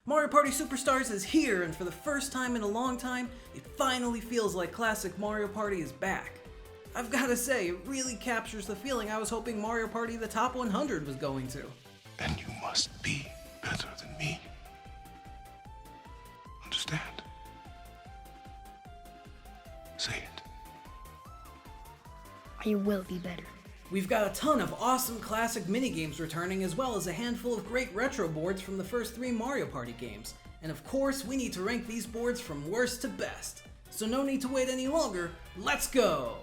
Mario Party Superstars is here, and for the first time in a long time, it finally feels like classic Mario Party is back. I've gotta say, it really captures the feeling I was hoping Mario Party the Top 100 was going to. And you must be better than me. Understand? Say it. I will be better. We've got a ton of awesome classic minigames returning, as well as a handful of great retro boards from the first 3 Mario Party games. And of course, we need to rank these boards from worst to best. So no need to wait any longer, let's go!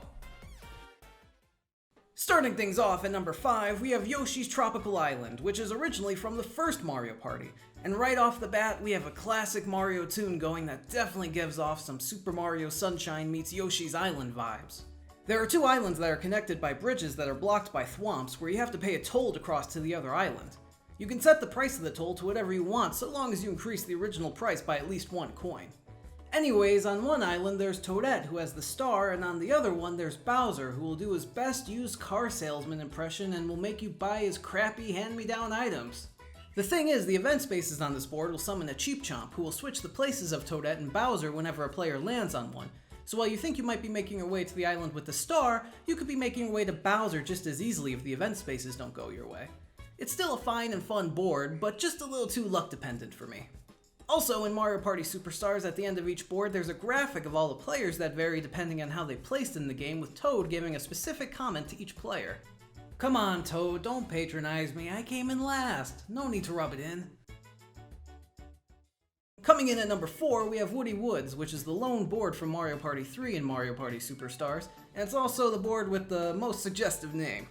Starting things off at number 5, we have Yoshi's Tropical Island, which is originally from the first Mario Party. And right off the bat, we have a classic Mario tune going that definitely gives off some Super Mario Sunshine meets Yoshi's Island vibes. There are 2 islands that are connected by bridges that are blocked by thwomps, where you have to pay a toll to cross to the other island. You can set the price of the toll to whatever you want, so long as you increase the original price by at least 1 coin. Anyways, on one island there's Toadette, who has the star, and on the other one there's Bowser, who will do his best used car salesman impression and will make you buy his crappy hand-me-down items. The thing is, the event spaces on this board will summon a Cheap Chomp, who will switch the places of Toadette and Bowser whenever a player lands on one. So while you think you might be making your way to the island with the star, you could be making your way to Bowser just as easily if the event spaces don't go your way. It's still a fine and fun board, but just a little too luck dependent for me. Also, in Mario Party Superstars, at the end of each board, there's a graphic of all the players that vary depending on how they placed in the game, with Toad giving a specific comment to each player. Come on, Toad, don't patronize me, I came in last. No need to rub it in. Coming in at number 4, we have Woody Woods, which is the lone board from Mario Party 3 and Mario Party Superstars, and it's also the board with the most suggestive name.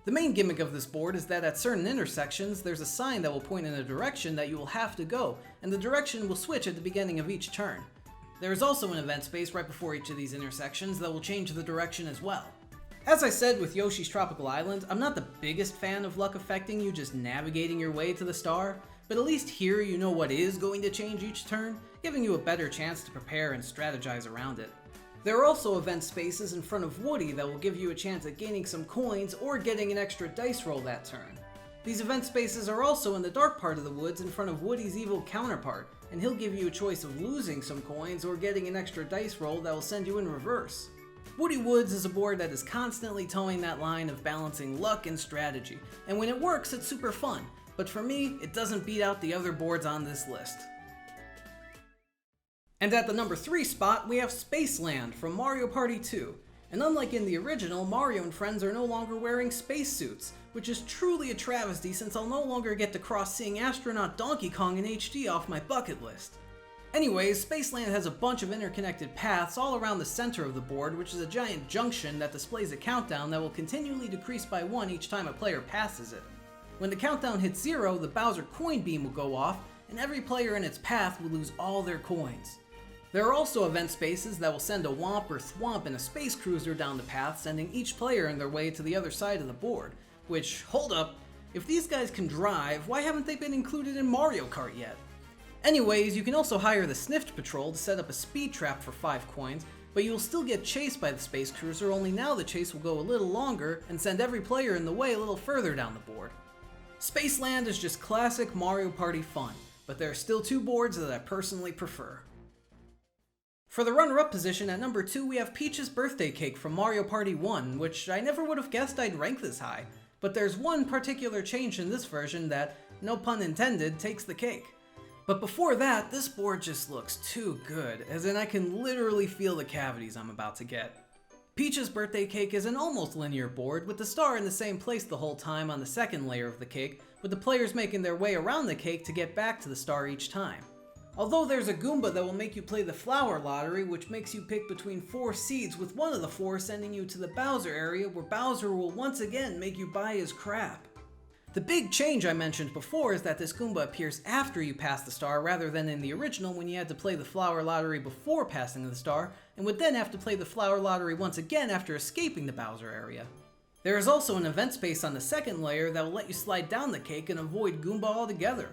The main gimmick of this board is that at certain intersections, there's a sign that will point in a direction that you will have to go, and the direction will switch at the beginning of each turn. There is also an event space right before each of these intersections that will change the direction as well. As I said with Yoshi's Tropical Island, I'm not the biggest fan of luck affecting you just navigating your way to the star, but at least here you know what is going to change each turn, giving you a better chance to prepare and strategize around it. There are also event spaces in front of Woody that will give you a chance at gaining some coins or getting an extra dice roll that turn. These event spaces are also in the dark part of the woods in front of Woody's evil counterpart, and he'll give you a choice of losing some coins or getting an extra dice roll that will send you in reverse. Woody Woods is a board that is constantly towing that line of balancing luck and strategy, and when it works, it's super fun. But for me, it doesn't beat out the other boards on this list. And at the number 3 spot, we have Spaceland from Mario Party 2. And unlike in the original, Mario and friends are no longer wearing spacesuits, which is truly a travesty since I'll no longer get to cross seeing astronaut Donkey Kong in HD off my bucket list. Anyways, Spaceland has a bunch of interconnected paths all around the center of the board, which is a giant junction that displays a countdown that will continually decrease by 1 each time a player passes it. When the countdown hits 0, the Bowser coin beam will go off, and every player in its path will lose all their coins. There are also event spaces that will send a Whomp or Thwomp in a space cruiser down the path, sending each player in their way to the other side of the board. Which, hold up, if these guys can drive, why haven't they been included in Mario Kart yet? Anyways, you can also hire the Snift Patrol to set up a speed trap for 5 coins, but you will still get chased by the space cruiser, only now the chase will go a little longer and send every player in the way a little further down the board. Spaceland is just classic Mario Party fun, but there are still 2 boards that I personally prefer. For the runner-up position at number 2, we have Peach's Birthday Cake from Mario Party 1, which I never would have guessed I'd rank this high, but there's one particular change in this version that, no pun intended, takes the cake. But before that, this board just looks too good, as in I can literally feel the cavities I'm about to get. Peach's Birthday Cake is an almost linear board, with the star in the same place the whole time on the second layer of the cake, with the players making their way around the cake to get back to the star each time. Although there's a Goomba that will make you play the flower lottery, which makes you pick between 4 seeds, with one of the 4 sending you to the Bowser area, where Bowser will once again make you buy his crap. The big change I mentioned before is that this Goomba appears after you pass the star rather than in the original when you had to play the flower lottery before passing the star, and would then have to play the flower lottery once again after escaping the Bowser area. There is also an event space on the second layer that will let you slide down the cake and avoid Goomba altogether.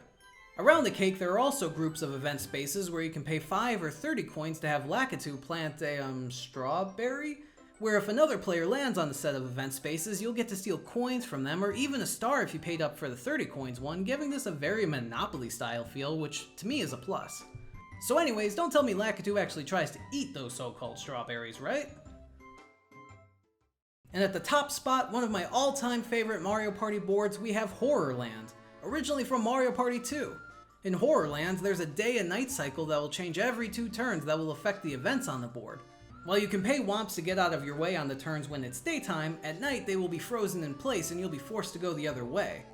Around the cake there are also groups of event spaces where you can pay 5 or 30 coins to have Lakitu plant a strawberry, where if another player lands on the set of event spaces, you'll get to steal coins from them, or even a star if you paid up for the 30 coins one, giving this a very Monopoly style feel, which to me is a plus. So anyways, don't tell me Lakitu actually tries to eat those so-called strawberries, right? And at the top spot, one of my all-time favorite Mario Party boards, we have Horrorland, originally from Mario Party 2. In Horrorland, there's a day and night cycle that will change every 2 turns that will affect the events on the board. While you can pay womps to get out of your way on the turns when it's daytime, at night they will be frozen in place and you'll be forced to go the other way.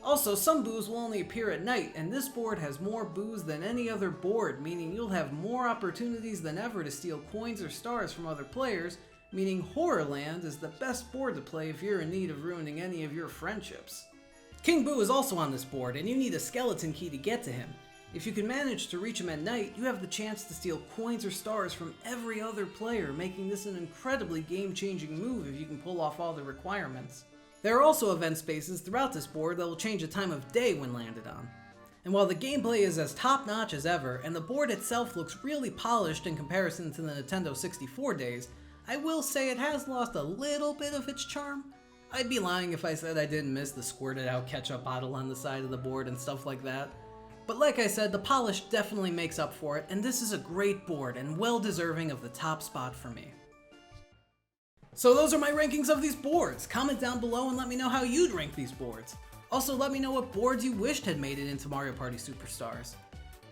Also, some boos will only appear at night, and this board has more boos than any other board, meaning you'll have more opportunities than ever to steal coins or stars from other players, meaning Horrorland is the best board to play if you're in need of ruining any of your friendships. King Boo is also on this board, and you need a skeleton key to get to him. If you can manage to reach him at night, you have the chance to steal coins or stars from every other player, making this an incredibly game-changing move if you can pull off all the requirements. There are also event spaces throughout this board that will change the time of day when landed on. And while the gameplay is as top-notch as ever, and the board itself looks really polished in comparison to the Nintendo 64 days, I will say it has lost a little bit of its charm. I'd be lying if I said I didn't miss the squirted out ketchup bottle on the side of the board and stuff like that. But like I said, the polish definitely makes up for it, and this is a great board and well deserving of the top spot for me. So those are my rankings of these boards. Comment down below and let me know how you'd rank these boards. Also let me know what boards you wished had made it into Mario Party Superstars.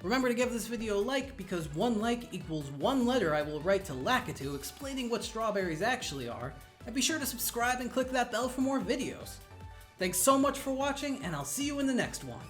Remember to give this video a like, because 1 like equals 1 letter I will write to Lakitu explaining what strawberries actually are, and be sure to subscribe and click that bell for more videos. Thanks so much for watching, and I'll see you in the next one.